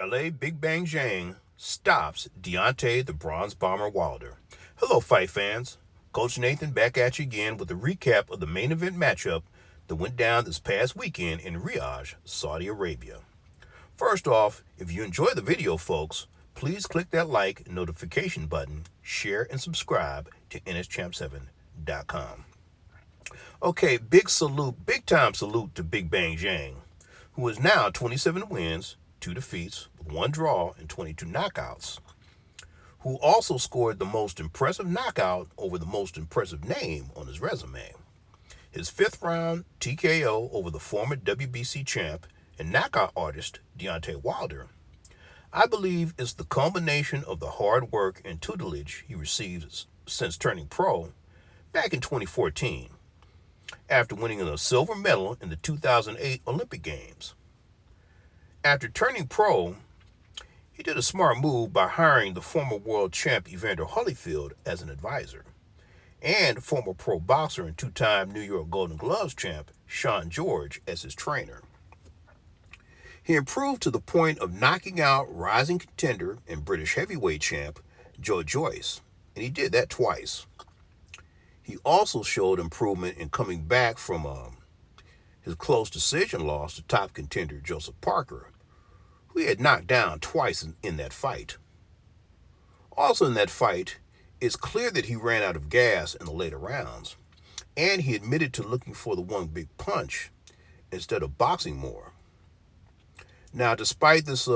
LA Big Bang Jang stops Deontay the Bronze Bomber Wilder. Hello, fight fans. Coach Nathan back at you again with a recap of the main event matchup that went down this past weekend in Riyadh, Saudi Arabia. First off, if you enjoy the video, folks, please click that like and notification button, share, and subscribe to NSChamp7.com. Okay, big time salute to Big Bang Jang, who is now 27 wins, 2 defeats, with 1 draw, and 22 knockouts, who also scored the most impressive knockout over the most impressive name on his resume. His 5th round TKO over the former WBC champ and knockout artist Deontay Wilder, I believe, is the culmination of the hard work and tutelage he received since turning pro back in 2014, after winning a silver medal in the 2008 Olympic Games. After turning pro, he did a smart move by hiring the former world champ Evander Holyfield as an advisor, and former pro boxer and 2-time New York Golden Gloves champ Sean George as his trainer. He improved to the point of knocking out rising contender and British heavyweight champ Joe Joyce, and he did that twice. He also showed improvement in coming back from his close decision loss to top contender Joseph Parker, who he had knocked down twice in that fight. Also in that fight, it's clear that he ran out of gas in the later rounds, and he admitted to looking for the one big punch instead of boxing more. Now, despite this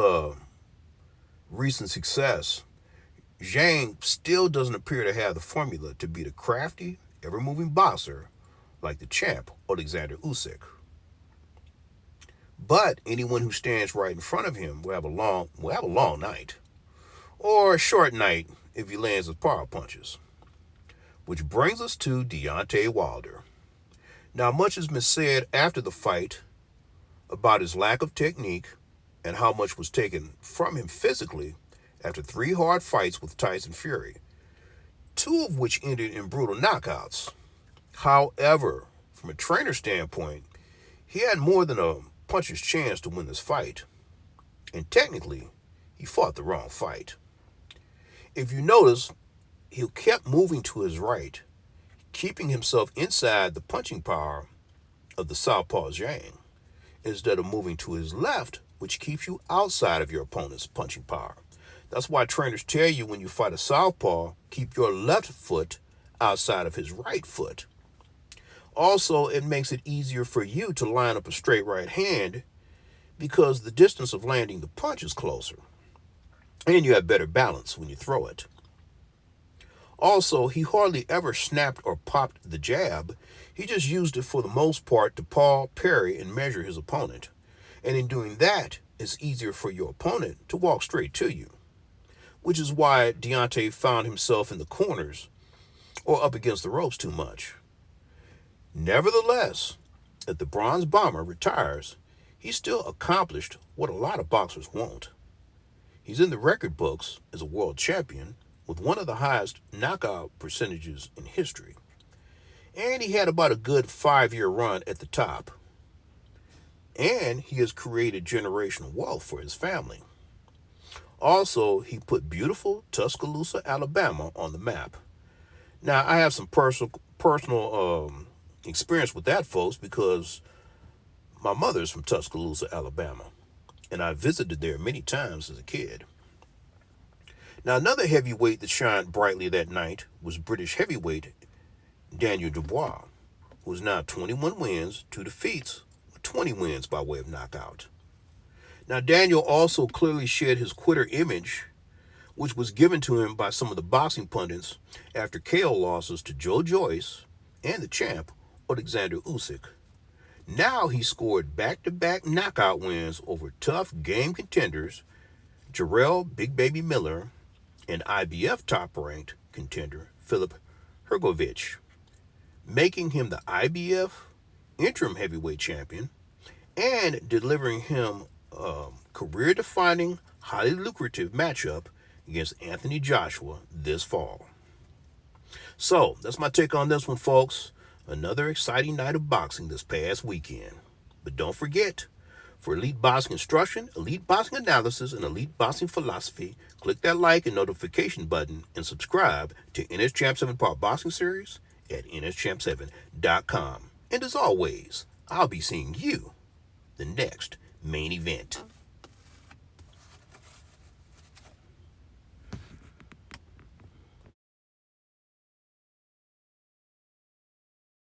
recent success, Zhang still doesn't appear to have the formula to beat a crafty, ever-moving boxer like the champ Alexander Usyk. But anyone who stands right in front of him will have a long night, or a short night if he lands his power punches. Which brings us to Deontay Wilder. Now, much has been said after the fight about his lack of technique and how much was taken from him physically after 3 hard fights with Tyson Fury, 2 of which ended in brutal knockouts. However, from a trainer standpoint, he had more than a puncher's chance to win this fight, and technically, he fought the wrong fight. If you notice, he kept moving to his right, keeping himself inside the punching power of the southpaw Zhang, instead of moving to his left, which keeps you outside of your opponent's punching power. That's why trainers tell you when you fight a southpaw, keep your left foot outside of his right foot. Also, it makes it easier for you to line up a straight right hand because the distance of landing the punch is closer, and you have better balance when you throw it. Also, he hardly ever snapped or popped the jab. He just used it for the most part to paw, parry, and measure his opponent. And in doing that, it's easier for your opponent to walk straight to you, which is why Deontay found himself in the corners or up against the ropes too much. Nevertheless, if the Bronze Bomber retires, he still accomplished what a lot of boxers won't. He's in the record books as a world champion with one of the highest knockout percentages in history. And he had about a good 5-year run at the top. And he has created generational wealth for his family. Also, he put beautiful Tuscaloosa, Alabama on the map. Now, I have some personal experience with that, folks, because my mother's from Tuscaloosa, Alabama, and I visited there many times as a kid. Now, another heavyweight that shined brightly that night was British heavyweight Daniel Dubois, who is now 21 wins, 2 defeats, 20 wins by way of knockout. Now, Daniel also clearly shed his quitter image, which was given to him by some of the boxing pundits after KO losses to Joe Joyce and the champ, Alexander Usyk. Now he scored back-to-back knockout wins over tough game contenders Jarrell Big Baby Miller and IBF top-ranked contender Filip Hrgović, making him the IBF interim heavyweight champion and delivering him a career-defining, highly lucrative matchup against Anthony Joshua this fall. So, that's my take on this one, folks. Another exciting night of boxing this past weekend. But don't forget, For elite boxing instruction, elite boxing analysis, and elite boxing philosophy, click that like and notification button and subscribe to NS Champ 7 Part Boxing Series at nschamp7.com. And as always, I'll be seeing you the next main event.